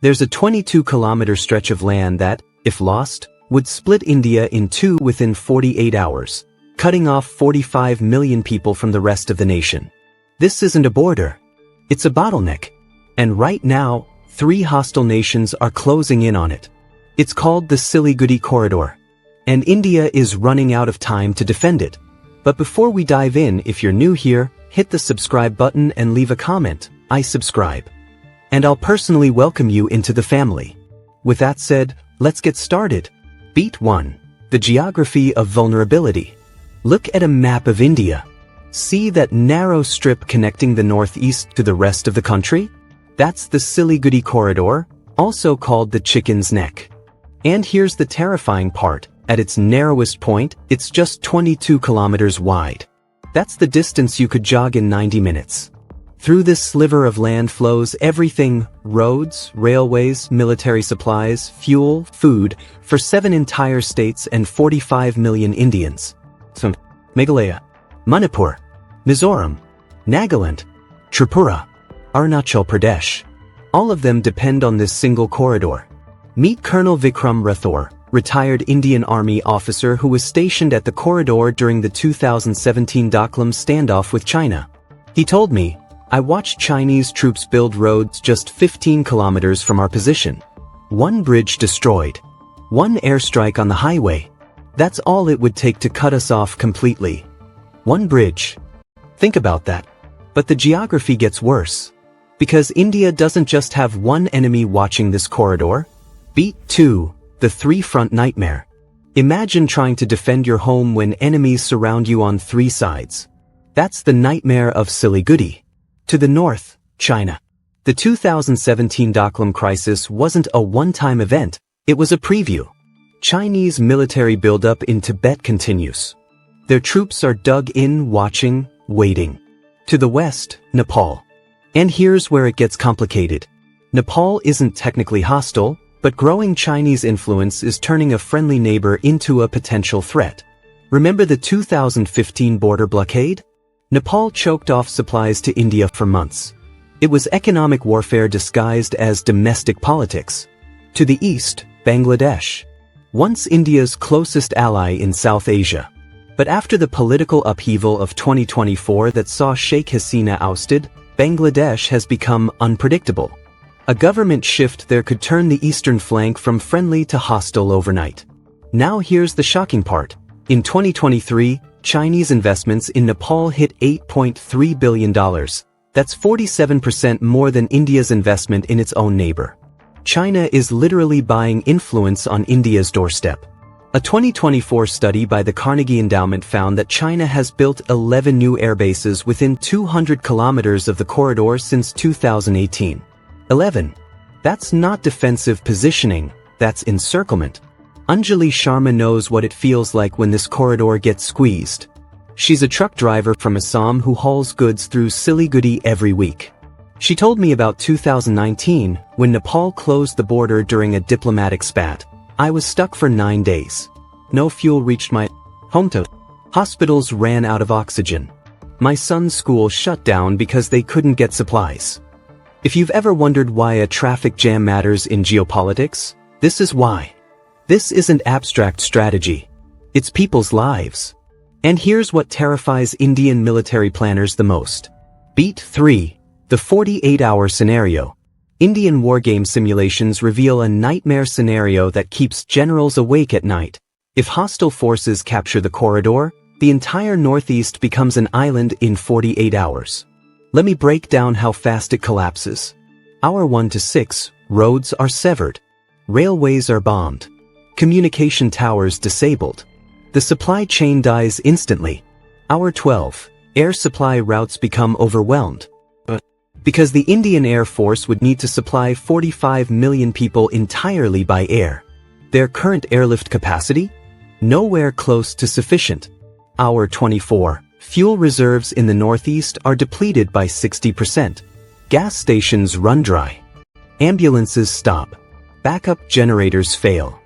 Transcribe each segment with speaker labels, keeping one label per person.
Speaker 1: There's a 22-kilometer stretch of land that, if lost, would split India in two within 48 hours, cutting off 45 million people from the rest of the nation. This isn't a border. It's a bottleneck. And right now, 3 hostile nations are closing in on it. It's called the Siliguri Corridor. And India is running out of time to defend it. But before we dive in, if you're new here, hit the subscribe button and leave a comment. I subscribe. And I'll personally welcome you into the family. With that said, let's get started. Beat 1. The geography of vulnerability. Look at a map of India. See that narrow strip connecting the northeast to the rest of the country? That's the Siliguri Corridor, also called the Chicken's Neck. And here's the terrifying part. At its narrowest point, it's just 22 kilometers wide. That's the distance you could jog in 90 minutes. Through this sliver of land flows everything: roads, railways, military supplies, fuel, food, for 7 entire states and 45 million Indians. So, Meghalaya, Manipur, Mizoram, Nagaland, Tripura, Arunachal Pradesh. All of them depend on this single corridor. Meet Colonel Vikram Rathore, retired Indian Army officer who was stationed at the corridor during the 2017 Doklam standoff with China. He told me, "I watched Chinese troops build roads just 15 kilometers from our position. 1 bridge destroyed. 1 airstrike on the highway. That's all it would take to cut us off completely. 1 bridge." Think about that. But the geography gets worse. Because India doesn't just have 1 enemy watching this corridor. Beat 2. The 3-front nightmare. Imagine trying to defend your home when enemies surround you on 3 sides. That's the nightmare of Siliguri. To the north, China. The 2017 Doklam crisis wasn't a one-time event, it was a preview. Chinese military buildup in Tibet continues. Their troops are dug in, watching, waiting. To the west, Nepal. And here's where it gets complicated. Nepal isn't technically hostile, but growing Chinese influence is turning a friendly neighbor into a potential threat. Remember the 2015 border blockade? Nepal choked off supplies to India for months. It was economic warfare disguised as domestic politics. To the east, Bangladesh. Once India's closest ally in South Asia. But after the political upheaval of 2024 that saw Sheikh Hasina ousted, Bangladesh has become unpredictable. A government shift there could turn the eastern flank from friendly to hostile overnight. Now here's the shocking part. In 2023, Chinese investments in Nepal hit $8.3 billion. That's 47% more than India's investment in its own neighbor. China is literally buying influence on India's doorstep. A 2024 study by the Carnegie Endowment found that China has built 11 new airbases within 200 kilometers of the corridor since 2018. 11. That's not defensive positioning, that's encirclement. Anjali Sharma knows what it feels like when this corridor gets squeezed. She's a truck driver from Assam who hauls goods through Siliguri every week. She told me about 2019, when Nepal closed the border during a diplomatic spat. I was stuck for 9 days. No fuel reached my hometown. Hospitals ran out of oxygen. My son's school shut down because they couldn't get supplies. If you've ever wondered why a traffic jam matters in geopolitics, this is why. This isn't abstract strategy. It's people's lives. And here's what terrifies Indian military planners the most. Beat 3. The 48-hour scenario. Indian wargame simulations reveal a nightmare scenario that keeps generals awake at night. If hostile forces capture the corridor, the entire northeast becomes an island in 48 hours. Let me break down how fast it collapses. Hour 1 to 6, roads are severed. Railways are bombed. Communication towers disabled. The supply chain dies instantly. Hour 12, air supply routes become overwhelmed. Because the Indian Air Force would need to supply 45 million people entirely by air. Their current airlift capacity? Nowhere close to sufficient. Hour 24. Fuel reserves in the northeast are depleted by 60%. Gas stations run dry. Ambulances stop. Backup generators fail.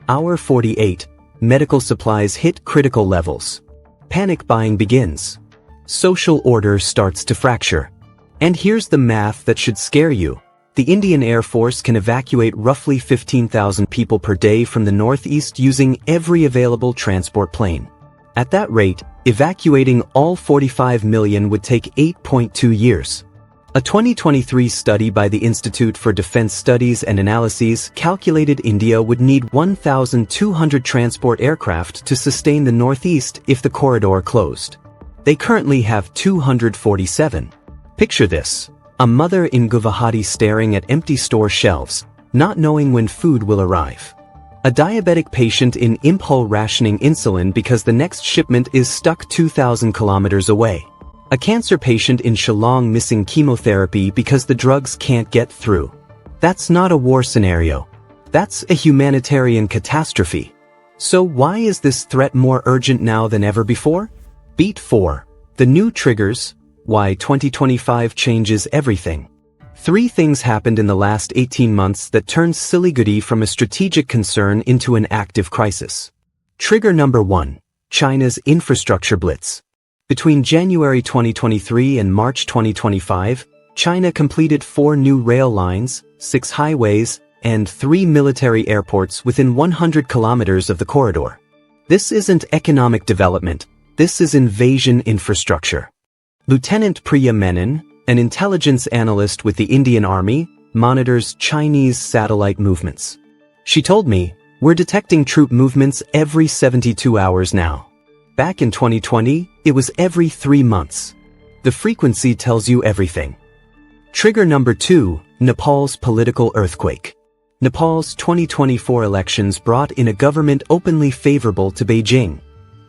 Speaker 1: Hour 48. Medical supplies hit critical levels. Panic buying begins. Social order starts to fracture. And here's the math that should scare you. the Indian Air Force can evacuate roughly 15,000 people per day from the northeast using every available transport plane. At that rate, evacuating all 45 million would take 8.2 years. A 2023 study by the Institute for Defense Studies and Analyses calculated India would need 1,200 transport aircraft to sustain the northeast if the corridor closed. They currently have 247. Picture this: a mother in Guwahati staring at empty store shelves, not knowing when food will arrive. A diabetic patient in Imphal rationing insulin because the next shipment is stuck 2,000 kilometers away. A cancer patient in Shillong missing chemotherapy because the drugs can't get through. That's not a war scenario. That's a humanitarian catastrophe. So why is this threat more urgent now than ever before? Beat 4. The new triggers. Why 2025 changes everything. 3 things happened in the last 18 months that turned Siliguri from a strategic concern into an active crisis. Trigger number 1. China's infrastructure blitz. Between January 2023 and March 2025, China completed 4 new rail lines, 6 highways, and 3 military airports within 100 kilometers of the corridor. This isn't economic development, this is invasion infrastructure. Lieutenant Priya Menon, an intelligence analyst with the Indian Army, monitors Chinese satellite movements. She told me, "We're detecting troop movements every 72 hours now. Back in 2020, it was every 3 months. The frequency tells you everything." Trigger number 2, Nepal's political earthquake. Nepal's 2024 elections brought in a government openly favorable to Beijing.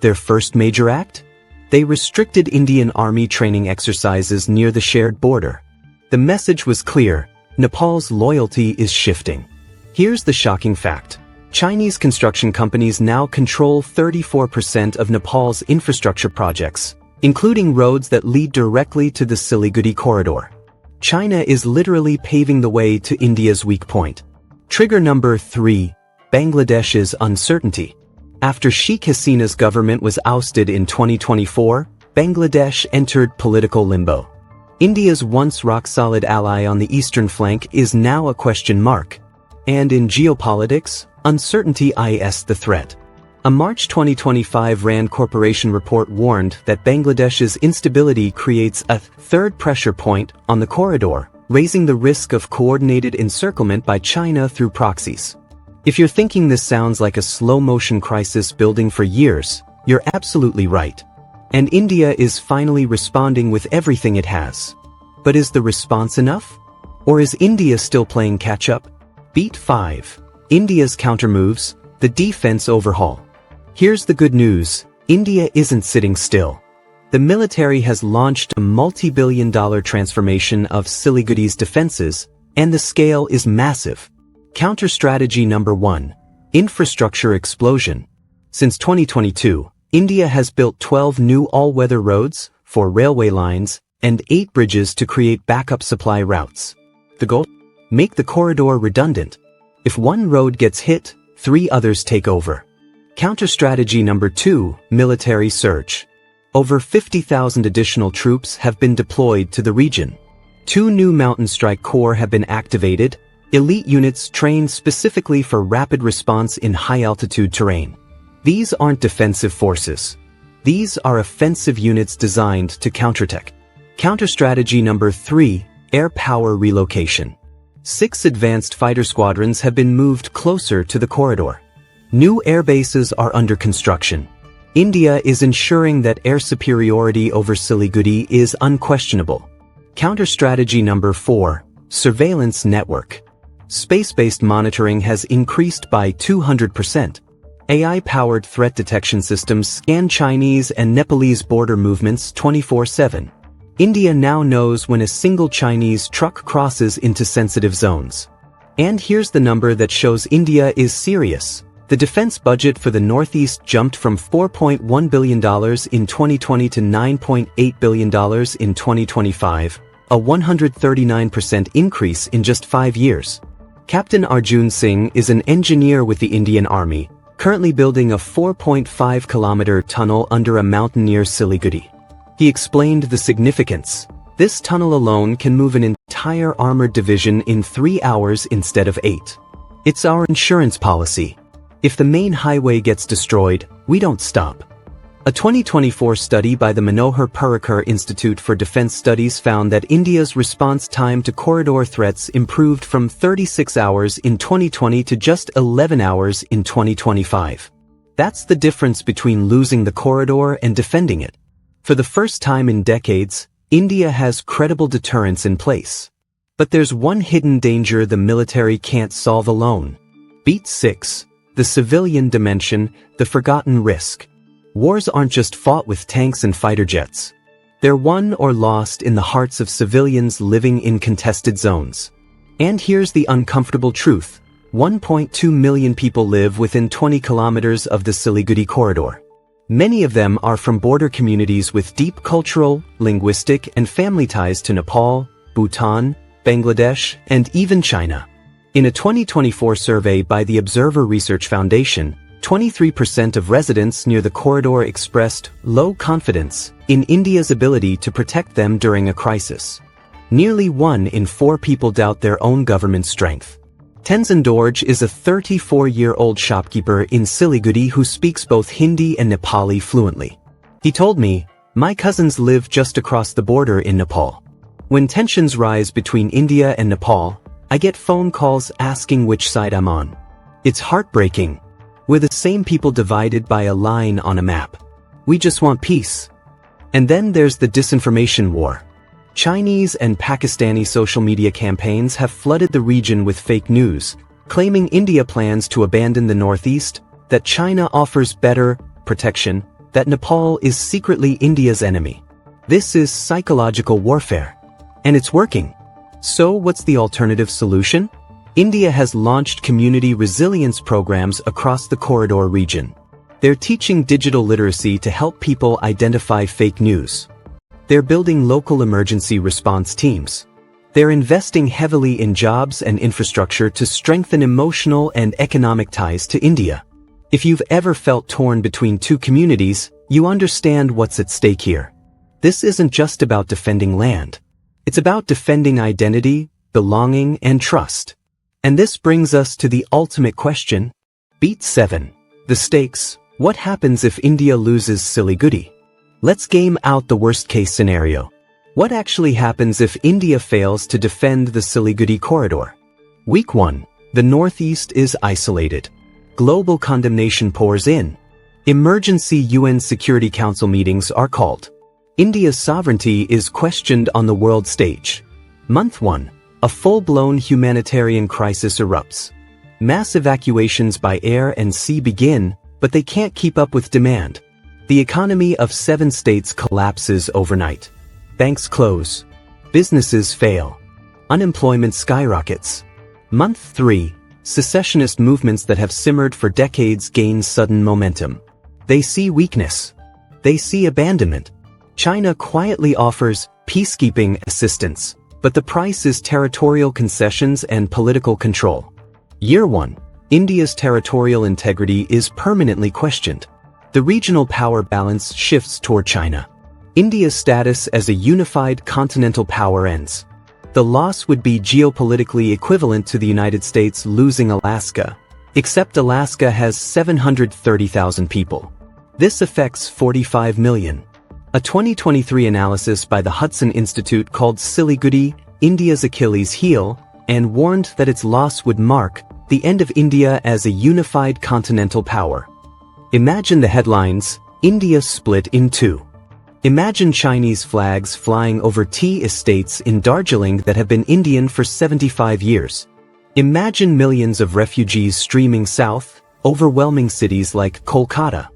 Speaker 1: Their first major act? They restricted Indian Army training exercises near the shared border. The message was clear: Nepal's loyalty is shifting. Here's the shocking fact. Chinese construction companies now control 34% of Nepal's infrastructure projects, including roads that lead directly to the Siliguri Corridor. China is literally paving the way to India's weak point. Trigger number 3. Bangladesh's uncertainty. After Sheikh Hasina's government was ousted in 2024, Bangladesh entered political limbo. India's once rock-solid ally on the eastern flank is now a question mark. And in geopolitics, uncertainty is the threat. A March 2025 RAND Corporation report warned that Bangladesh's instability creates a third pressure point on the corridor, raising the risk of coordinated encirclement by China through proxies. If you're thinking this sounds like a slow-motion crisis building for years, you're absolutely right. And India is finally responding with everything it has. But is the response enough? Or is India still playing catch-up? Beat 5. India's countermoves, the defense overhaul. Here's the good news: India isn't sitting still. The military has launched a multi-billion-dollar transformation of Siliguri's defenses, and the scale is massive. Counter-strategy number 1. Infrastructure explosion. Since 2022, India has built 12 new all-weather roads, 4 railway lines, and 8 bridges to create backup supply routes. The goal? Make the corridor redundant. If one road gets hit, 3 others take over. Counter-strategy number 2. Military surge. Over 50,000 additional troops have been deployed to the region. 2 new Mountain Strike Corps have been activated, elite units trained specifically for rapid response in high-altitude terrain. These aren't defensive forces. These are offensive units designed to counterattack. Counter-strategy number 3. Air power relocation. 6 advanced fighter squadrons have been moved closer to the corridor. New air bases are under construction. India is ensuring that air superiority over Siliguri is unquestionable. Counter-strategy number 4. Surveillance network. Space-based monitoring has increased by 200%. AI-powered threat detection systems scan Chinese and Nepalese border movements 24/7. India now knows when a single Chinese truck crosses into sensitive zones. And here's the number that shows India is serious. The defense budget for the Northeast jumped from $4.1 billion in 2020 to $9.8 billion in 2025, a 139% increase in just 5 years. Captain Arjun Singh is an engineer with the Indian Army, currently building a 4.5-kilometer tunnel under a mountain near Siliguri. He explained the significance. This tunnel alone can move an entire armored division in 3 hours instead of 8. It's our insurance policy. If the main highway gets destroyed, we don't stop. A 2024 study by the Manohar Parrikar Institute for Defense Studies found that India's response time to corridor threats improved from 36 hours in 2020 to just 11 hours in 2025. That's the difference between losing the corridor and defending it. For the first time in decades, India has credible deterrence in place. But there's one hidden danger the military can't solve alone. Beat 6. The civilian dimension, the forgotten risk. Wars aren't just fought with tanks and fighter jets. They're won or lost in the hearts of civilians living in contested zones. And here's the uncomfortable truth. 1.2 million people live within 20 kilometers of the Siliguri Corridor. Many of them are from border communities with deep cultural, linguistic, and family ties to Nepal, Bhutan, Bangladesh, and even China. In a 2024 survey by the Observer Research Foundation, 23% of residents near the corridor expressed low confidence in India's ability to protect them during a crisis. Nearly 1 in 4 people doubt their own government's strength. Tenzin Dorje is a 34-year-old shopkeeper in Siliguri who speaks both Hindi and Nepali fluently. He told me, "My cousins live just across the border in Nepal. When tensions rise between India and Nepal, I get phone calls asking which side I'm on. It's heartbreaking. We're the same people divided by a line on a map. We just want peace." And then there's the disinformation war. Chinese and Pakistani social media campaigns have flooded the region with fake news, claiming India plans to abandon the northeast, that China offers better protection, that Nepal is secretly India's enemy. This is psychological warfare. And it's working. So what's the alternative solution? India has launched community resilience programs across the corridor region. They're teaching digital literacy to help people identify fake news. They're building local emergency response teams. They're investing heavily in jobs and infrastructure to strengthen emotional and economic ties to India. If you've ever felt torn between two communities, you understand what's at stake here. This isn't just about defending land. It's about defending identity, belonging, and trust. And this brings us to the ultimate question. Beat 7. The stakes. What happens if India loses Siliguri? Let's game out the worst-case scenario. What actually happens if India fails to defend the Siliguri Corridor? Week 1. The Northeast is isolated. Global condemnation pours in. Emergency UN Security Council meetings are called. India's sovereignty is questioned on the world stage. Month 1. A full-blown humanitarian crisis erupts. Mass evacuations by air and sea begin, but they can't keep up with demand. The economy of 7 states collapses overnight. Banks close. Businesses fail. Unemployment skyrockets. Month 3. Secessionist movements that have simmered for decades gain sudden momentum. They see weakness. They see abandonment. China quietly offers peacekeeping assistance, but the price is territorial concessions and political control. Year 1. India's territorial integrity is permanently questioned. The regional power balance shifts toward China. India's status as a unified continental power ends. The loss would be geopolitically equivalent to the United States losing Alaska, except Alaska has 730,000 people. This affects 45 million. A 2023 analysis by the Hudson Institute called Siliguri India's Achilles heel and warned that its loss would mark the end of India as a unified continental power. Imagine the headlines, India split in 2. Imagine Chinese flags flying over tea estates in Darjeeling that have been Indian for 75 years. Imagine millions of refugees streaming south, overwhelming cities like Kolkata.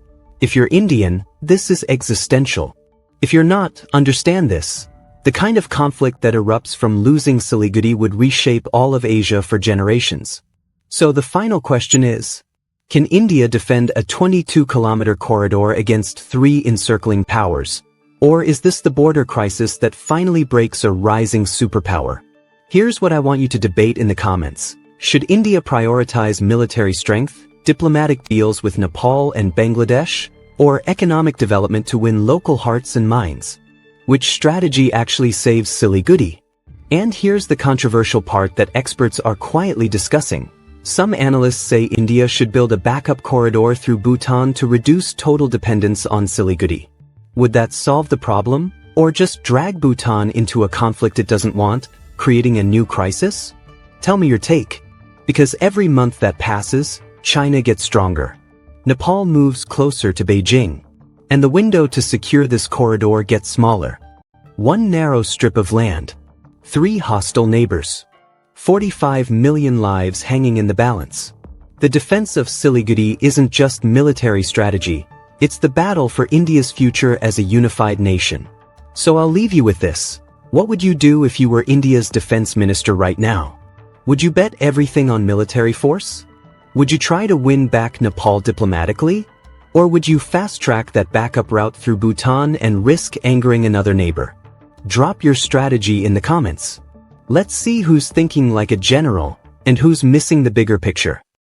Speaker 1: If you're Indian, this is existential. If you're not, understand this. The kind of conflict that erupts from losing Siliguri would reshape all of Asia for generations. So the final question is, can India defend a 22-kilometer corridor against 3 encircling powers? Or is this the border crisis that finally breaks a rising superpower? Here's what I want you to debate in the comments. Should India prioritize military strength, diplomatic deals with Nepal and Bangladesh, or economic development to win local hearts and minds? Which strategy actually saves Siliguri? And here's the controversial part that experts are quietly discussing. Some analysts say India should build a backup corridor through Bhutan to reduce total dependence on Siliguri. Would that solve the problem? Or just drag Bhutan into a conflict it doesn't want, creating a new crisis? Tell me your take. Because every month that passes, China gets stronger. Nepal moves closer to Beijing. And the window to secure this corridor gets smaller. One narrow strip of land. 3 hostile neighbors. 45 million lives hanging in the balance. The defense of Siliguri isn't just military strategy, it's the battle for India's future as a unified nation. So I'll leave you with this. What would you do if you were India's defense minister right now? Would you bet everything on military force? Would you try to win back Nepal diplomatically? Or would you fast-track that backup route through Bhutan and risk angering another neighbor? Drop your strategy in the comments. Let's see who's thinking like a general and who's missing the bigger picture.